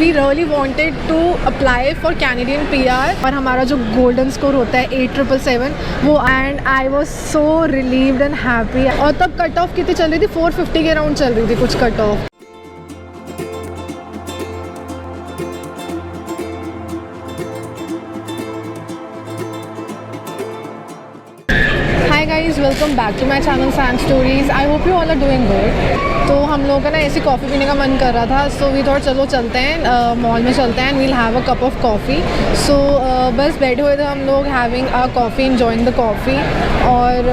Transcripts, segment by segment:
We really wanted to apply for Canadian PR और हमारा जो गोल्डन स्कोर होता है 8777 वो, and I was so relieved and happy. और तब कट ऑफ कितनी चल रही थी, 450 के अराउंड चल रही थी कुछ cut off. Guys welcome back to my channel Sam stories. I hope you all are doing good. तो हम लोगों का ना ऐसी कॉफ़ी पीने का मन कर रहा था, सो वी थॉट चलो चलते हैं मॉल में चलते हैं and we'll have a cup of coffee. So बस बैठे हुए थे हम लोग having a coffee, enjoying the coffee, और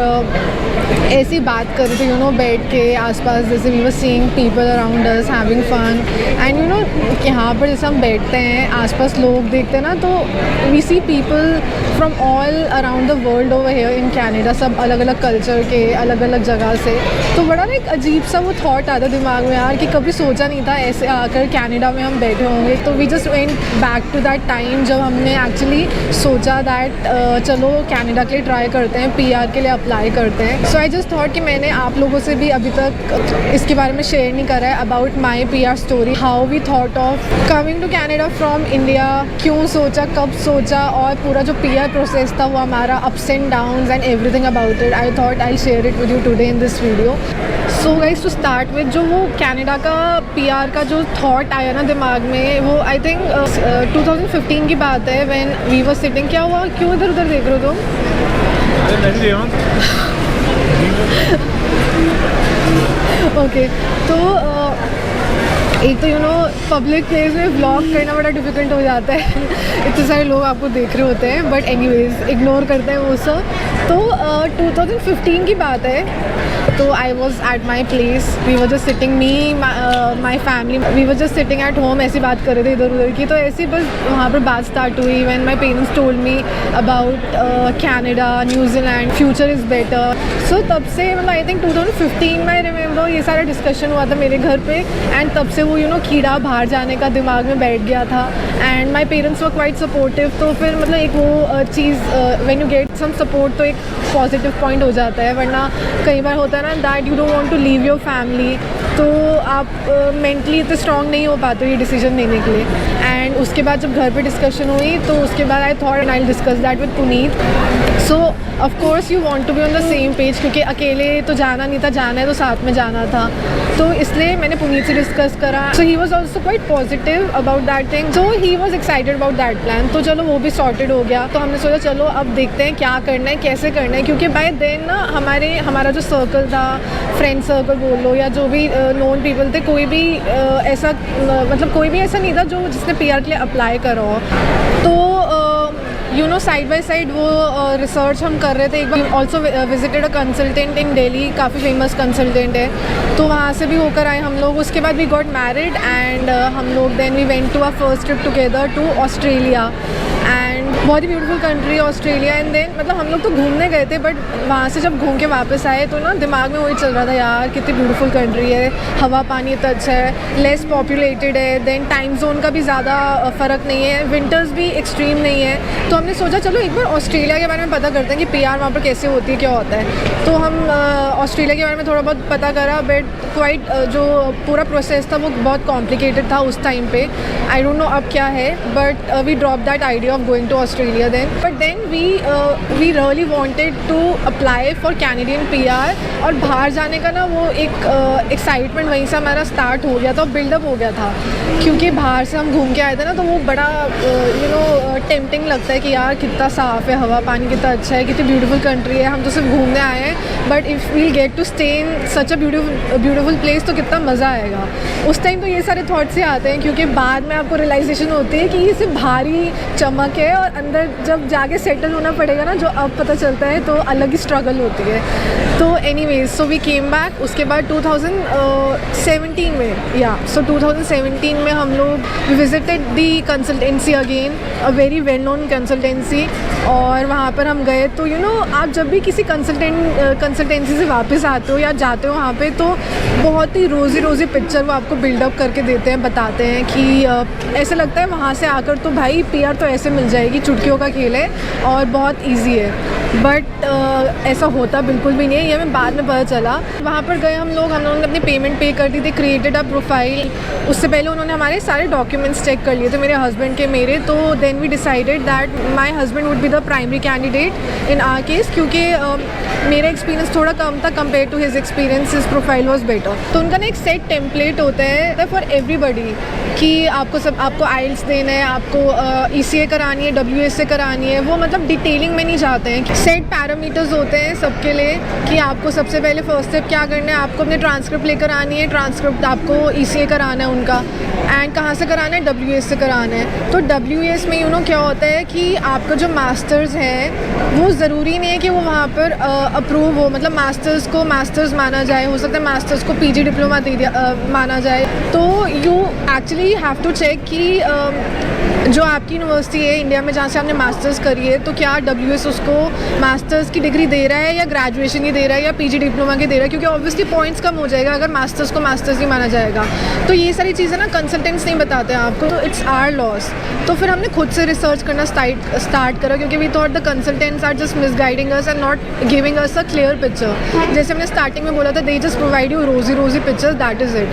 ऐसी बात कर रहे थे, यू नो, बैठ के आसपास, जैसे we were seeing people around us having fun, and you know यहाँ पर जैसे हम बैठते हैं आसपास लोग देखते हैं ना, तो we see people from all around the world over here in Canada, सब अलग अलग कल्चर के, अलग अलग जगह से। तो बड़ा ना एक अजीब सा वो थॉट आता दिमाग में यार कि कभी सोचा नहीं था ऐसे आकर कैनेडा में हम बैठे होंगे। तो we just went back to that time जब हमने एक्चुअली सोचा दैट चलो कैनेडा के लिए ट्राई करते हैं, PR के लिए अप्लाई करते हैं। सो आई जस्ट थॉट कि मैंने आप लोगों से भी अभी तक इसके बारे में शेयर नहीं करा है about my PR story, how we thought of coming to Canada from India, क्यों सोचा, कब सोचा, और पूरा जो PR प्रोसेस था वो हमारा ups and downs and everything about it. I thought I share it with you today in this video. So guys, to start with, जो वो कैनेडा का PR का जो थॉट आया ना दिमाग में, वो आई थिंक 2015 की बात है, व्हेन वी वर सिटिंग। क्या हुआ, क्यों इधर उधर देख रहे हो तुम? ओके, तो एक तो यू नो पब्लिक प्लेस में व्लॉग करना बड़ा डिफ़िकल्ट हो जाता है इतने सारे लोग आपको देख रहे होते हैं, बट एनीवेज इग्नोर करते हैं वो सब। तो 2015 की बात है, तो I was at my place, we were just sitting, me my family, we were just sitting at home, ऐसी बात कर रहे थे इधर उधर की। तो ऐसी बस वहाँ पर बात स्टार्ट हुई when my parents told me about Canada, New Zealand, future is better. So तब से मतलब आई थिंक 2015 में आई रिमेंबर ये सारा डिस्कशन हुआ था मेरे घर पे, एंड तब से वो यू नो कीड़ा बाहर जाने का दिमाग में बैठ गया था, and my parents were quite supportive. तो फिर मतलब एक वो चीज़, when you get some support तो एक पॉजिटिव पॉइंट हो जाता है, वरना कई बार होता है ना that you don't want to leave your family, तो आप मेंटली इतने स्ट्रॉन्ग नहीं हो पाते ये डिसीजन लेने के लिए। एंड उसके बाद जब घर पे डिस्कशन हुई तो उसके बाद I thought I will discuss that with Puneet. So of course you want to be on the same page, क्योंकि अकेले तो जाना नहीं था, जाना है तो साथ में जाना था, तो इसलिए मैंने पुनीत से डिस्कस करा। So he was also quite positive about that thing, so he was excited about that plan. तो चलो वो भी सॉर्टेड हो गया। तो हमने सोचा चलो अब देखते हैं क्या करना है, कैसे करना है, क्योंकि बाय देन ना हमारा जो सर्कल था, फ्रेंड सर्कल बोल लो या जो भी नोन पीपल थे, कोई भी ऐसा मतलब कोई भी ऐसा नहीं था जो जिसने PR के लिए अप्लाई करा हो। तो you know side by side वो रिसर्च हम कर रहे थे। एक बार also visited a consultant in Delhi, काफ़ी फेमस कंसल्टेंट है, तो वहाँ से भी होकर आए हम लोग। उसके बाद वी गॉट मैरिड एंड हम लोग then we went to our first trip together to Australia, and बहुत ही beautiful country Australia. And then मतलब हम लोग तो घूमने गए थे, बट वहाँ से जब घूम के वापस आए तो ना दिमाग में वही चल रहा था यार कितनी ब्यूटीफुल कंट्री है, हवा पानी इतना अच्छा है, लेस पॉपुलेटेड है, देन टाइम जोन का भी ज़्यादा फ़र्क नहीं है, विंटर्स भी एक्सट्रीम नहीं है। तो हमने सोचा चलो एक बार ऑस्ट्रेलिया के बारे में पता करते हैं कि PR वहाँ पर कैसे होती है, क्या होता है। तो हम ऑस्ट्रेलिया के बारे में थोड़ा बहुत पता करा, बट क्वाइट जो पूरा प्रोसेस था वो बहुत कॉम्प्लिकेटेड था उस टाइम पे। आई डोंट नो अब क्या है, but we drop that idea of going to Australia then. But then we really wanted to apply for Canadian PR, और बाहर जाने का ना वो एक एक्साइटमेंट वहीं से हमारा स्टार्ट हो गया था, बिल्डअप हो गया था, क्योंकि बाहर से हम घूम के आए थे ना, तो वो बड़ा यू नो टेम्पटिंग लगता है कि यार कितना साफ़ है, हवा पानी कितना अच्छा है, कितनी ब्यूटीफुल कंट्री है, हम तो सिर्फ घूमने आए हैं, but if we'll get to stay in such a beautiful place तो कितना मज़ा आएगा। उस टाइम तो ये सारे थॉट्स ही आते हैं, क्योंकि बाद में आपको रियलाइजेशन होती है कि ये सिर्फ भारी चमक है, और अंदर जब जाके सेटल होना पड़ेगा ना, जो अब पता चलता है, तो अलग ही स्ट्रगल होती है। तो anyways, so we came back. उसके बाद 2017 में सो 2017 में हम लोग visited the consultancy again, a very well known consultancy, और वहाँ पर हम गए। तो यू नो आप जब भी किसी कंसल्टेंसी से वापस आते हो या जाते हो वहाँ पे, तो बहुत ही रोज़ी पिक्चर वो आपको बिल्डअप करके देते हैं, बताते हैं कि ऐसा लगता है वहाँ से आकर तो भाई PR तो ऐसे मिल जाएगी, चुटकियों का खेल है और बहुत ईजी है, बट ऐसा होता बिल्कुल भी नहीं है। नहीं है, मैं बाद में पता चला। वहाँ पर गए हम लोगों ने अपनी पेमेंट पे कर दी थी, क्रिएटेड अ प्रोफाइल। उससे पहले उन्होंने हमारे सारे डॉक्यूमेंट्स चेक कर लिए थे, मेरे हस्बैंड के मेरे। तो then we decided that my husband would be the primary candidate in our case, क्योंकि मेरा एक्सपीरियंस थोड़ा कम था compare to his experience, his profile was better. तो उनका ना एक सेट टेम्पलेट होता है फॉर एवरीबडी कि आपको आइल्स देना है, आपको ECA करानी है, WSA करानी है। वो मतलब डिटेलिंग में नहीं जाते हैं। सेट पैरामीटर्स होते हैं सबके लिए कि आपको सबसे पहले फर्स्ट स्टेप क्या करना है, आपको अपने ट्रांसक्रिप्ट लेकर आनी है, ट्रांसक्रिप्ट आपको ECA कराना है उनका, एंड कहाँ से कराना है, WS कराना है। तो WS में क्या होता है कि आपका जो मास्टर्स है वो ज़रूरी नहीं है कि वो वहाँ पर अप्रूव हो, मतलब मास्टर्स को मास्टर्स माना जाए, हो सकता है मास्टर्स को PG डिप्लोमा दे दिया माना जाए। तो you actually have to check कि जो आपकी यूनिवर्सिटी है इंडिया में जहाँ से आपने मास्टर्स करी है, तो क्या WS उसको मास्टर्स की डिग्री दे रहा है या ग्रेजुएशन ही दे रहा है या PG डिप्लोमा की दे रहा है, क्योंकि ऑब्वियसली पॉइंट्स कम हो जाएगा अगर मास्टर्स को मास्टर्स ही माना जाएगा। तो ये सारी चीज़ें ना कंसल्टेंट्स नहीं बताते हैं आपको, तो इट्स आवर लॉस। तो फिर हमने खुद से रिसर्च करना स्टार्ट करा, क्योंकि we thought the consultants are just misguiding us and not giving us a clear picture. जैसे हमने स्टार्टिंग में बोला था, they just provide you rosy pictures, that is it.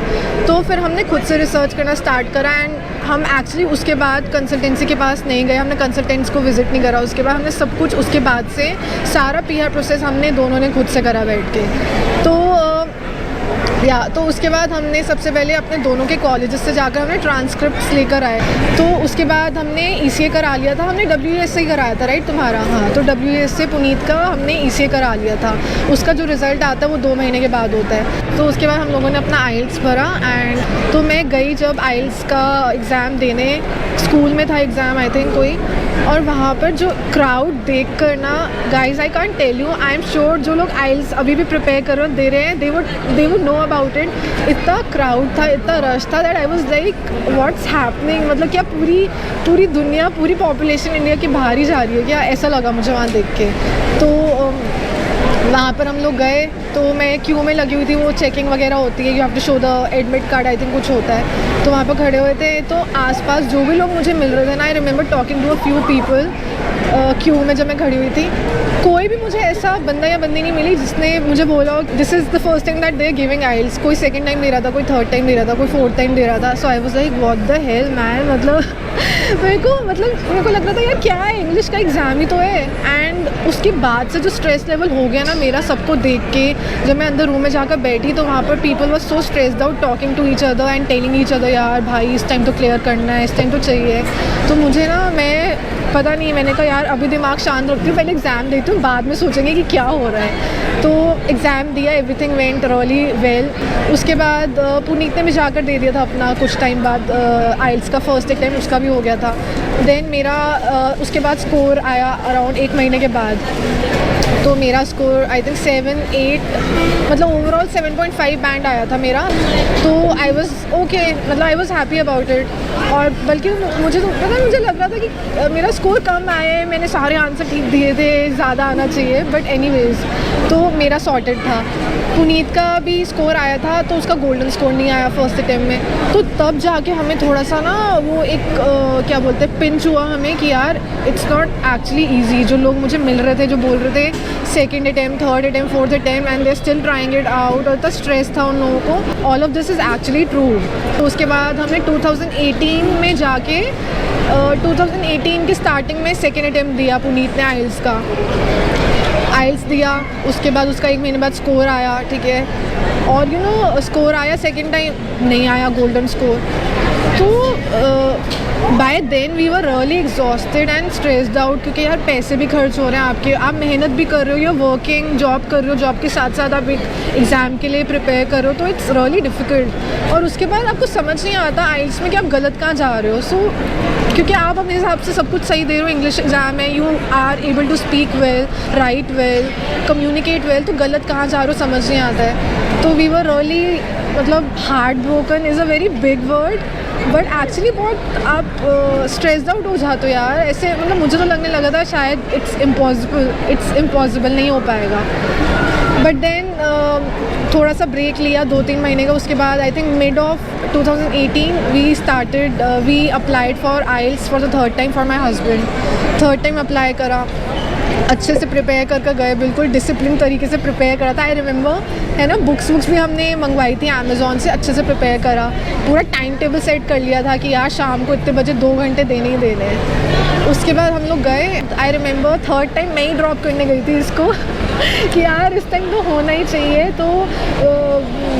तो फिर हमने खुद से रिसर्च करना स्टार्ट करा एंड हम एक्चुअली उसके बाद कंसल्टेंसी के पास नहीं गए, हमने कंसल्टेंट्स को विजिट नहीं करा। उसके बाद हमने सब कुछ उसके बाद से सारा PR प्रोसेस हमने दोनों ने खुद से करा बैठ के। तो उसके बाद हमने सबसे पहले अपने दोनों के कॉलेजेस से जाकर हमने ट्रांसक्रिप्ट्स लेकर आए। तो उसके बाद हमने ECA करा लिया था, हमने WSA कराया था राइट तुम्हारा, हाँ। तो WSA पुनीत का हमने ECA करा लिया था। उसका जो रिज़ल्ट आता है वो 2 महीने के बाद होता है। तो उसके बाद हम लोगों ने अपना आइल्स भरा एंड तो मैं गई जब आइल्स का एग्ज़ाम देने, स्कूल में था एग्ज़ाम आई थिंक कोई, और वहाँ पर जो क्राउड देख कर ना guys I can't tell you, I am sure जो लोग आइल्स अभी भी प्रिपेयर कर दे रहे हैं they would know about it. इतना क्राउड था, इतना रश था that I was like what's happening, मतलब क्या पूरी दुनिया, पूरी पॉपुलेशन इंडिया की बाहर ही जा रही है क्या, ऐसा लगा मुझे वहाँ देख के। तो वहाँ पर हम लोग गए तो मैं क्यू में लगी हुई थी, वो चेकिंग वगैरह होती है, you have to show the admit card I think कुछ होता है। तो वहाँ पर खड़े हुए थे, तो आसपास जो भी लोग मुझे मिल रहे थे ना, I remember talking to a few people queue में जब मैं खड़ी हुई थी। कोई भी मुझे ऐसा बंदा या बंदी नहीं मिली जिसने मुझे बोला this is the first time that they are giving isles. कोई सेकंड टाइम दे रहा था, कोई थर्ड टाइम दे रहा था, कोई फोर्थ टाइम दे रहा था। So I was like what the hell man, मतलब मेरे को लग रहा था यार क्या है, इंग्लिश का एग्ज़ाम ही तो है। एंड उसके बाद से जो स्ट्रेस लेवल हो गया ना मेरा सबको देख के, जब मैं अंदर रूम में जाकर बैठी तो वहाँ पर people was so stressed out talking to each other and telling each other यार भाई इस टाइम तो क्लियर करना है, इस टाइम तो चाहिए। तो मुझे ना, मैं पता नहीं, मैंने कहा यार अभी दिमाग शांत रखती हूँ, पहले एग्ज़ाम देती हूँ, बाद में सोचेंगे कि क्या हो रहा है। तो एग्ज़ाम दिया, एवरीथिंग वेंट रियली वेल। उसके बाद पुनीत ने भी जाकर दे दिया था अपना कुछ टाइम बाद आइल्स का फर्स्ट एक टाइम, उसका भी हो गया था। देन मेरा उसके बाद स्कोर आया अराउंड 1 महीने के बाद। तो मेरा स्कोर आई थिंक 7-8, मतलब ओवरऑल 7.5 बैंड आया था मेरा। तो आई वाज ओके, मतलब I was happy about it. और बल्कि मुझे तो पता, मुझे लग रहा था कि मेरा स्कोर कम आए, मैंने सारे आंसर ठीक दिए थे, ज़्यादा आना चाहिए, बट एनीवेज तो मेरा सॉर्टेड था। पुनीत का भी स्कोर आया था तो उसका गोल्डन स्कोर नहीं आया फर्स्ट अटेम्प्ट में। तो तब जाके हमें थोड़ा सा ना वो एक क्या बोलते हैं, पिंच हुआ हमें कि यार इट्स नॉट एक्चुअली ईजी। जो लोग मुझे मिल रहे थे, जो बोल रहे थे second attempt, third attempt, fourth attempt and they still trying it out, और इतना स्ट्रेस था उन लोगों को। All of this is actually true. तो उसके बाद हमने 2018 में जाके 2018 की स्टार्टिंग में सेकेंड अटेम्प्ट दिया पुनीत ने आइल्स का। आइल्स दिया, उसके बाद उसका 1 महीने बाद स्कोर आया, ठीक है। और स्कोर आया, सेकेंड टाइम नहीं आया गोल्डन स्कोर। तो by then we were really exhausted and stressed out, क्योंकि यार पैसे भी खर्च हो रहे हैं आपके, आप मेहनत भी कर रहे हो, या वर्किंग जॉब कर रहे हो, जॉब के साथ साथ आप एक एग्ज़ाम के लिए प्रिपेयर कर रहे हो, तो इट्स रियली डिफ़िकल्ट। और उसके बाद आपको समझ नहीं आता आइल्स में कि आप गलत कहाँ जा रहे हो। सो क्योंकि आप अपने हिसाब से सब कुछ सही दे रहे हो, इंग्लिश एग्ज़ाम है, you are able to speak well, right well, communicate well, तो गलत कहाँ जा रहे हो समझ नहीं आता है। तो वी वर रियली, मतलब heart broken is a very big word, but actually बहुत आप स्ट्रेस्ड आउट हो जाते हो यार ऐसे। मतलब मुझे तो लगने लगा था शायद इट्स इम्पॉसिबल नहीं हो पाएगा। बट देन थोड़ा सा ब्रेक लिया 2-3 महीने का। उसके बाद I think mid of 2018 we applied for IELTS for the third time for my husband. Third time apply करा, अच्छे से प्रिपेयर कर गए, बिल्कुल डिसिप्लिन तरीके से प्रिपेयर करा था। आई रिमेंबर है ना, बुक्स भी हमने मंगवाई थी अमेज़ॉन से, अच्छे से प्रिपेयर करा, पूरा टाइम टेबल सेट कर लिया था कि यार शाम को इतने बजे 2 घंटे देने ही देने हैं। उसके बाद हम लोग गए। आई रिमेंबर थर्ड टाइम मैं ही ड्रॉप करने गई थी इसको कि यार इस टाइम तो होना ही चाहिए। तो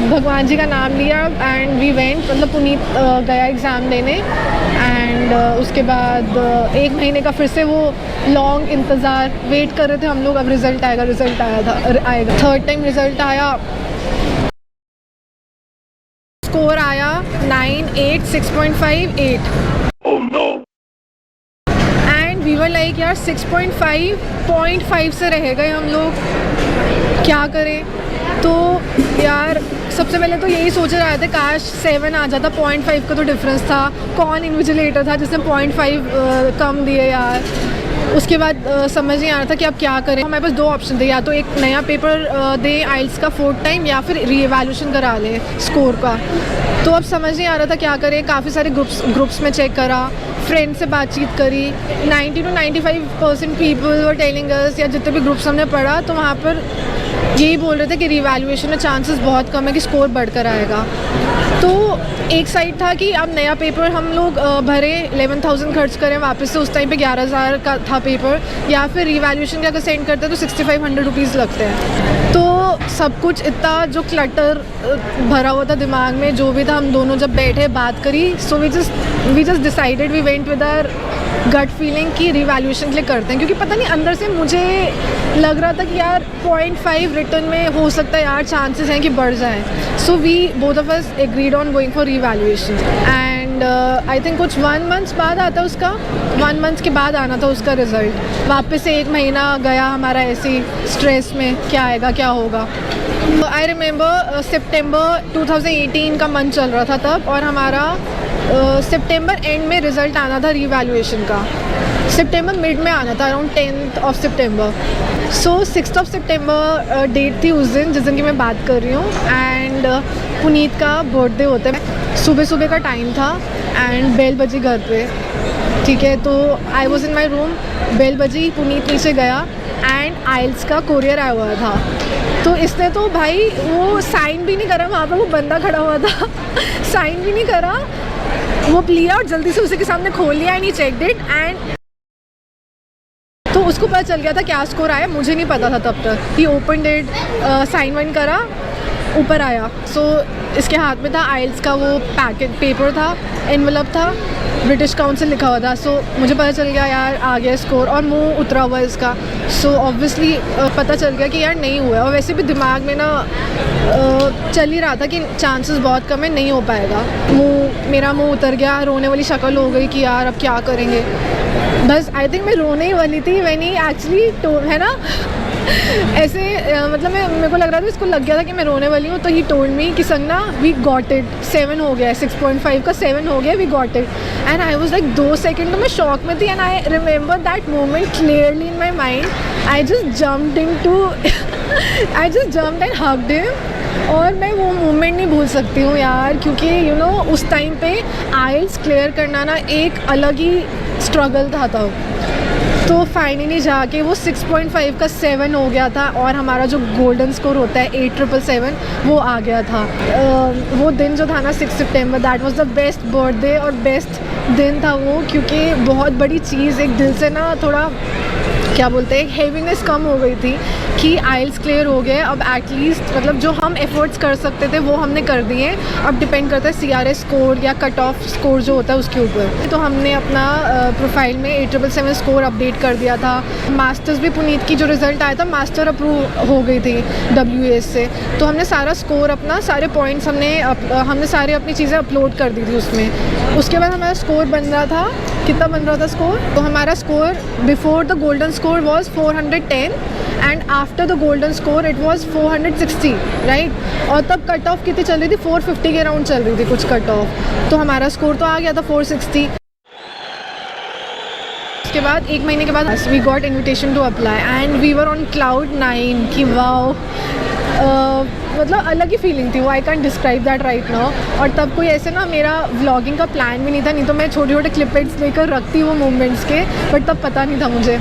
भगवान जी का नाम लिया एंड वी वेंट, मतलब पुनीत गया एग्ज़ाम देने। एंड उसके बाद 1 महीने का फिर से वो लॉन्ग इंतज़ार, वेट कर रहे थे हम लोग, अब रिज़ल्ट आएगा, रिज़ल्ट आएगा। थर्ड टाइम रिज़ल्ट आया, स्कोर आया 9.8 6.58 एंड वी वर लाइक यार 6.5 से रह गए हम लोग, क्या करें। तो यार सबसे पहले तो यही सोच रहे थे काश 7 आ जाता, 0.5 का तो डिफरेंस था। कौन इन्विजिलेटर था जिसने 0.5 कम दिए यार। उसके बाद समझ नहीं आ रहा था कि अब क्या करें। हमारे पास 2 ऑप्शन थे, या तो एक नया पेपर दे आइल्स का 4th टाइम, या फिर रीएवैल्यूएशन करा ले स्कोर का। तो अब समझ नहीं आ रहा था क्या करें। काफ़ी सारे ग्रुप्स में चेक करा, फ्रेंड से बातचीत करी। 90 to 95% people were telling us, या जितने भी ग्रुप्स हमने पढ़ा तो वहाँ पर यही बोल रहे थे कि रीवैल्यूएशन में चांसेस बहुत कम है कि स्कोर बढ़कर आएगा। तो एक साइड था कि अब नया पेपर हम लोग भरे, 11,000 खर्च करें वापस से, उस टाइम पे 11,000 का था पेपर, या फिर रीवैल्यूएशन का अगर सेंड करते हैं तो 6500 रुपीज़ लगते हैं। तो सब कुछ इतना जो क्लटर भरा हुआ था दिमाग में, जो भी था, हम दोनों जब बैठे बात करी, so we just decided, we went with our gut feeling कि रिवैल्यूएशन के लिए करते हैं। क्योंकि पता नहीं अंदर से मुझे लग रहा था कि यार 0.5 रिटर्न में हो सकता है यार, चांसेस हैं कि बढ़ जाएं। So we both of us agreed on going for revaluation and I think कुछ 1 मंथ बाद आता उसका, 1 मंथ के बाद आना था उसका रिज़ल्ट। वापस से 1 महीना गया हमारा ऐसी स्ट्रेस में, क्या आएगा क्या होगा। आई रिमेंबर सितंबर 2018 का मंथ चल रहा था तब, और हमारा सितंबर एंड में रिज़ल्ट आना था रीवैल्यूएशन का। सितंबर मिड में आना था, around 10th of September। So 6th of September date थी उस दिन, जिस दिन की मैं बात कर रही हूँ। एंड पुनीत का बर्थडे होता है, सुबह का टाइम था एंड बेल बजी घर पे, ठीक है। तो I was in my room, bell बजी, पुनीत नीचे गया एंड आइल्स का कोरियर आया हुआ था। तो इसने तो भाई वो साइन भी नहीं करा, वहाँ पर वो बंदा खड़ा हुआ था साइन भी नहीं करा, वो लिया और जल्दी से उसी के सामने खोल लिया and he checked it and तो उसको पता चल गया था क्या स्कोर आया, मुझे नहीं पता था तब तक। ही ओपन इट, साइन वाइन करा, ऊपर आया। सो इसके हाथ में था आइल्स का वो पैकेट पेपर था, एनवलप था, ब्रिटिश काउंसिल लिखा हुआ था। सो मुझे पता चल गया यार आ गया स्कोर, और मुंह उतरा हुआ इसका। सो ऑब्वियसली पता चल गया कि यार नहीं हुआ। और वैसे भी दिमाग में ना चल ही रहा था कि चांसेस बहुत कम है, नहीं हो पाएगा। मेरा मुंह उतर गया, रोने वाली शक्ल हो गई कि यार अब क्या करेंगे। बस आई थिंक मैं रोने ही वाली थी व्हेन ही एक्चुअली है ना ऐसे मतलब मेरे को लग रहा था, इसको लग गया था कि मैं रोने वाली हूँ। तो ही टोल्ड मी कि संगना वी गॉट इट, 7 हो गया, 6.5 का 7 हो गया, we got it. And I was like 2 second तो मैं शॉक में थी। And I remember that moment clearly in my mind. I just jumped and hugged him. और मैं वो मोमेंट नहीं भूल सकती हूँ यार, क्योंकि यू नो उस टाइम पे आइल्स क्लियर करना ना एक अलग ही स्ट्रगल था तब। तो फाइनली जाके वो 6.5 का 7 हो गया था, और हमारा जो गोल्डन स्कोर होता है 8777 वो आ गया था। वो दिन जो था ना 6 सितंबर, that was the best birthday और बेस्ट दिन था वो, क्योंकि बहुत बड़ी चीज़ एक दिल से ना थोड़ा क्या बोलते हैं, हेवीनेस कम हो गई थी कि आइल्स क्लियर हो गए। अब एटलीस्ट मतलब जो हम एफर्ट्स कर सकते थे वो हमने कर दिए। अब डिपेंड करता है CRS स्कोर या कट ऑफ स्कोर जो होता है उसके ऊपर। तो हमने अपना प्रोफाइल में 8777 स्कोर अपडेट कर दिया था। मास्टर्स भी पुनीत की जो रिज़ल्ट आया था, मास्टर अप्रूव हो गई थी WS से। तो हमने सारा स्कोर अपना, सारे पॉइंट्स हमने सारे अपनी चीज़ें अपलोड कर दी थी उसमें। उसके बाद हमारा स्कोर बन रहा था, कितना बन रहा था स्कोर, तो हमारा score before the golden score was 410 and after the golden score it was 460, right. और तब कट ऑफ कितनी चल रही थी, 450 के अराउंड चल रही थी कुछ कट ऑफ। तो हमारा स्कोर तो आ गया था 460। उसके बाद 1 महीने के बाद we got invitation to apply and we were on cloud 9 कि वाओ मतलब अलग ही फीलिंग थी वो, I can describe that right now. और तब कोई ऐसे ना मेरा व्लॉगिंग का प्लान भी नहीं था, नहीं तो मैं छोटे छोटे क्लिपेट्स लेकर रखती वो मोमेंट्स के, बट तब पता नहीं था मुझे।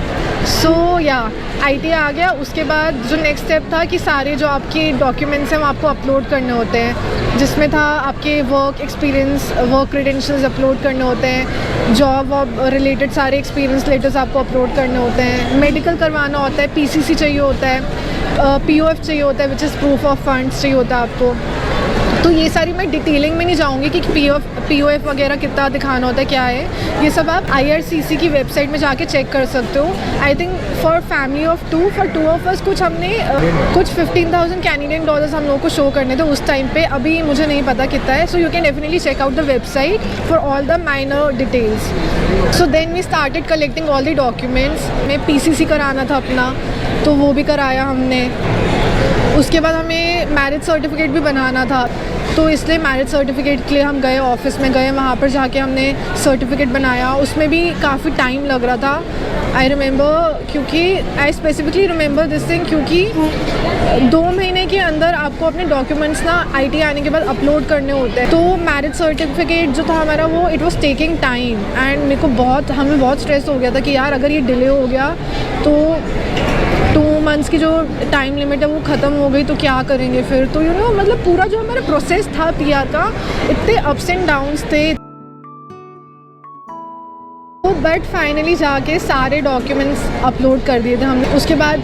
सो या ITA आ गया। उसके बाद जो नेक्स्ट स्टेप था कि सारे जो आपके डॉक्यूमेंट्स हैं वो आपको अपलोड करने होते हैं, जिसमें था आपके work experience, work credentials upload करने होते हैं, जॉब वॉब रिलेटेड सारे एक्सपीरियंस लेटर्स आपको अपलोड करने होते हैं, मेडिकल करवाना होता है, PCC चाहिए होता है, POF चाहिए होता है which is proof of funds चाहिए होता है आपको। तो ये सारी मैं डिटेलिंग में नहीं जाऊँगी कि POF वगैरह कितना दिखाना होता है, क्या है, ये सब आप IRCC की वेबसाइट में जाके चेक कर सकते हो। I think for family of 2, for 2 of us कुछ हमने कुछ 15,000 कैनेडियन डॉलर्स हम लोगों को शो करने थे उस टाइम पे, अभी मुझे नहीं पता कितना है। So you can definitely check out the website for all the minor details. So then we started collecting all the documents. मैं PCC कराना था अपना, तो वो भी कराया हमने। उसके बाद हमें मैरिज सर्टिफिकेट भी बनाना था, तो इसलिए मैरिज सर्टिफिकेट के लिए हम गए, ऑफिस में गए, वहाँ पर जाके हमने सर्टिफिकेट बनाया। उसमें भी काफ़ी टाइम लग रहा था, आई रिमेंबर, क्योंकि I specifically remember this thing, क्योंकि 2 महीने के अंदर आपको अपने डॉक्यूमेंट्स ना ITA आने के बाद अपलोड करने होते हैं। तो मैरिज सर्टिफिकेट जो था हमारा वो it was taking time, and मेरे को हमें बहुत स्ट्रेस हो गया था कि यार अगर ये डिले हो गया तो 2 मंथ्स की जो टाइम लिमिट है वो ख़त्म हो गई तो क्या करेंगे फिर। तो मतलब पूरा जो हमारा प्रोसेस था PR का, इतने अप्स एंड डाउन्स थे। बट फाइनली जाके सारे डॉक्यूमेंट्स अपलोड कर दिए थे हमने। उसके बाद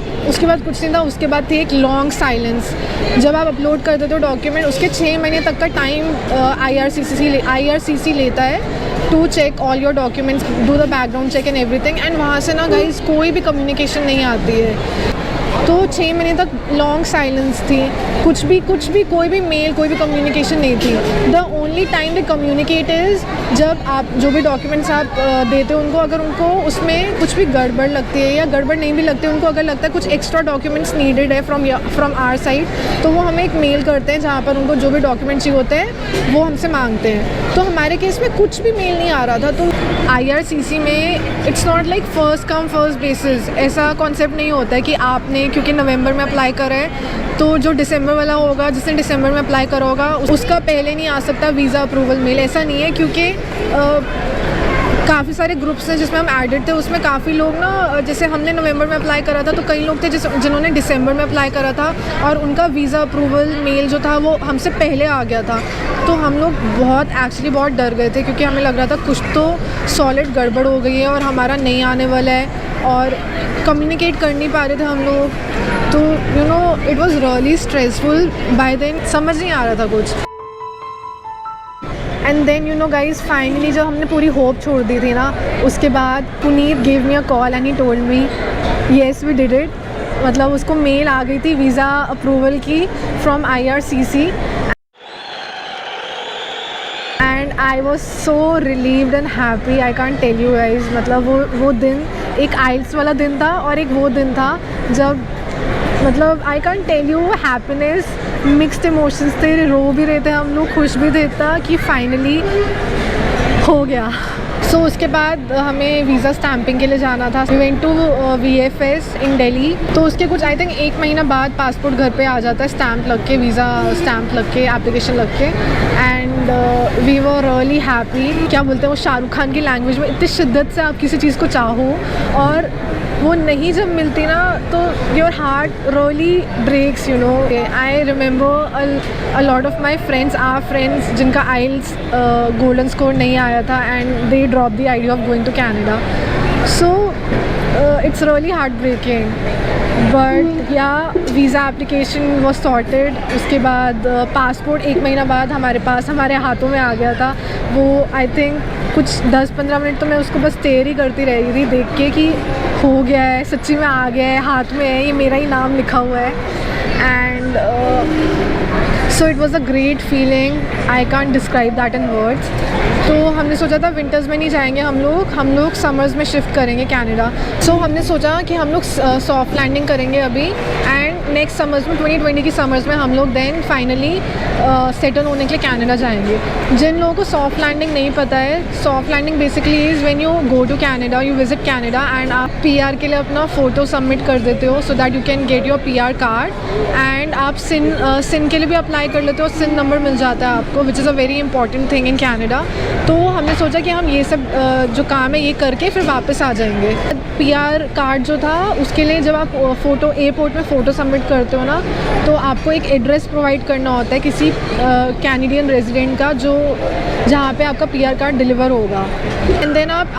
कुछ नहीं था, उसके बाद थी एक लॉन्ग साइलेंस। जब आप अपलोड करते हो डॉक्यूमेंट, उसके 6 महीने तक का टाइम IRCC लेता है to check all your documents, do the background check and everything. एंड वहाँ से ना गाइज कोई भी कम्युनिकेशन नहीं आती है। तो 6 महीने तक लॉन्ग साइलेंस थी, कुछ भी कोई भी मेल, कोई भी कम्युनिकेशन नहीं थी। The only time they communicate is जब आप जो भी डॉक्यूमेंट्स आप देते हो उनको, अगर उनको उसमें कुछ भी गड़बड़ लगती है या गड़बड़ नहीं भी लगती है, उनको अगर लगता है कुछ एक्स्ट्रा डॉक्यूमेंट्स नीडेड है फ्रॉम आवर साइड, तो वो हमें एक मेल करते हैं जहाँ पर उनको जो भी डॉक्यूमेंट्स चाहिए होते हैं वो हमसे मांगते हैं। तो हमारे केस में कुछ भी मेल नहीं आ रहा था। तो IRCC में it's not like first come first basis, ऐसा कॉन्सेप्ट नहीं होता है कि आपने क्योंकि नवंबर में अप्लाई करा है तो जो दिसंबर वाला होगा, जिसने दिसंबर में अप्लाई करा होगा, उसका पहले नहीं आ सकता वीज़ा अप्रूवल मेल। ऐसा नहीं है, क्योंकि काफ़ी सारे ग्रुप्स हैं जिसमें हम एडेड थे, उसमें काफ़ी लोग ना, जैसे हमने नवंबर में अप्लाई करा था तो कई लोग थे जिन्होंने दिसंबर में अप्लाई करा था और उनका वीज़ा अप्रूवल मेल जो था वो हमसे पहले आ गया था। तो हम लोग बहुत डर गए थे, क्योंकि हमें लग रहा था कुछ तो सॉलिड गड़बड़ हो गई है और हमारा नहीं आने वाला है, और कम्युनिकेट कर नहीं पा रहे थे हम लोग। तो it was really stressful. By then समझ नहीं आ रहा था कुछ। एंड देन गाइज फाइनली जब हमने पूरी होप छोड़ दी थी ना, उसके बाद Puneet give me a call and he told me yes we did it. मतलब उसको मेल आ गई थी वीज़ा अप्रूवल की from IRCC, and I was so relieved and happy, I can't tell you guys. मतलब वो दिन एक IELTS वाला दिन था और एक वो दिन था जब मतलब I can't tell you, happiness, mixed emotions थे, रो भी रहे थे हम लोग, खुश भी थे कि फाइनली हो गया। सो उसके बाद हमें वीज़ा स्टैंपिंग के लिए जाना था। वी वेंट टू VFS इन दिल्ली। तो उसके कुछ आई थिंक 1 महीना बाद पासपोर्ट घर पे आ जाता है, स्टैंप लग के, वीज़ा स्टैंप लग के, एप्लीकेशन लग के। And we were really happy. क्या बोलते हैं वो शाहरुख खान की लैंग्वेज में, इतनी शिद्दत से आप किसी चीज़ को चाहो और वो नहीं जब मिलती ना तो your heart really breaks. I remember a lot of my friends are friends जिनका IELTS गोल्डन स्कोर नहीं आया था, and they drop the idea of going to Canada. So it's really heart breaking, but yeah visa application was sorted. उसके बाद passport 1 महीना बाद हमारे हाथों में आ गया था। वो आई थिंक कुछ 10-15 मिनट तो मैं उसको बस स्टेयर ही करती रह गई थी देख के कि हो गया है, सच्ची में आ गया है, हाथ में है, ये मेरा ही नाम लिखा हुआ है। And so it was a great feeling, I can't describe that in words. तो हमने सोचा था विंटर्स में नहीं जाएंगे हम लोग समर्स में शिफ्ट करेंगे कनाडा। सो हमने सोचा कि हम लोग सॉफ्ट लैंडिंग करेंगे अभी, एंड नेक्स्ट समर्स में 2020 की समर्स में हम लोग देन फाइनली सेटल होने के लिए कनाडा जाएंगे। जिन लोगों को सॉफ्ट लैंडिंग नहीं पता है, soft landing basically is when you go to Canada, you visit Canada and आप पीआर के लिए अपना फ़ोटो सबमिट कर देते हो so that you can get your PR card, and आप सिन के लिए भी अप्लाई कर लेते हो, सिन नंबर मिल जाता है आपको, which is a very important thing in Canada. तो हमने सोचा कि हम ये सब जो काम है ये करके फिर वापस आ जाएंगे। पीआर कार्ड जो था उसके लिए जब आप फ़ोटो एयरपोर्ट में फ़ोटो सबमिट करते हो ना, तो आपको एक एड्रेस प्रोवाइड करना होता है किसी कैनेडियन रेजिडेंट का, जो जहाँ पे आपका पीआर कार्ड डिलीवर होगा। एंड देन आप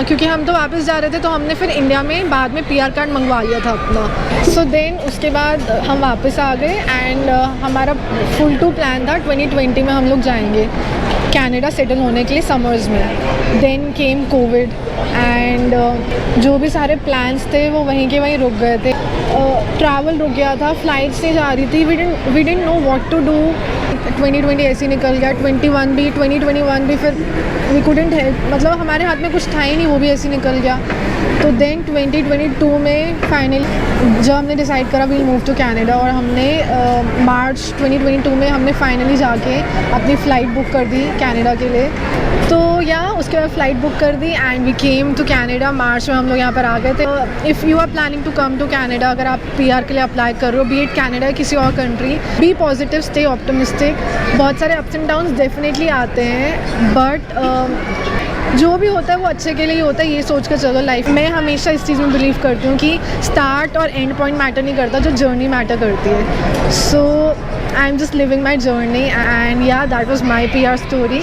क्योंकि हम तो वापस जा रहे थे तो हमने फिर इंडिया में बाद में पीआर कार्ड मंगवा लिया था अपना। सो देन उसके बाद हम वापस आ गए एंड हमारा फुल टू प्लान था 2020 में हम लोग जाएंगे कनाडा सेटल होने के लिए समर्स में। देन केम कोविड एंड जो भी सारे प्लान्स थे वो वहीं के वहीं रुक गए थे। ट्रैवल रुक गया था, फ्लाइट्स नहीं जा रही थी, we didn't know what to do. 2020 ऐसे ही निकल गया, 2021 भी फिर वी कुडंट हेल्प, मतलब हमारे हाथ में कुछ था ही नहीं, वो भी ऐसे ही निकल गया। तो देन 2022 में फाइनली जब हमने डिसाइड करा वील मूव टू कनाडा, और हमने मार्च 2022 में हमने फाइनली जाके अपनी फ़्लाइट बुक कर दी कनाडा के लिए। तो या उसके बाद फ़्लाइट बुक कर दी and we came to Canada. मार्च में हम लोग यहाँ पर आ गए थे। If you are planning to come to Canada, अगर आप पीआर के लिए अप्लाई कर रहे हो, बी इट कनाडा या किसी और country, be positive, stay optimistic. बहुत सारे अप्स एंड डाउन्स डेफिनेटली आते हैं, बट जो भी होता है वो अच्छे के लिए ही होता है, ये सोच कर चलो लाइफ। मैं हमेशा इस चीज़ में बिलीव करती हूँ कि स्टार्ट और एंड पॉइंट मैटर नहीं करता, जो जर्नी मैटर करती है। So I am just living my journey and yeah that was my PR story.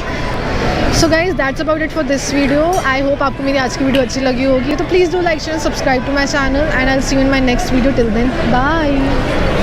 So guys that's about it for this video. I hope आपको मेरी आज की वीडियो अच्छी लगी होगी। तो please do like share subscribe to my channel and I will see you in my next video. Till then bye.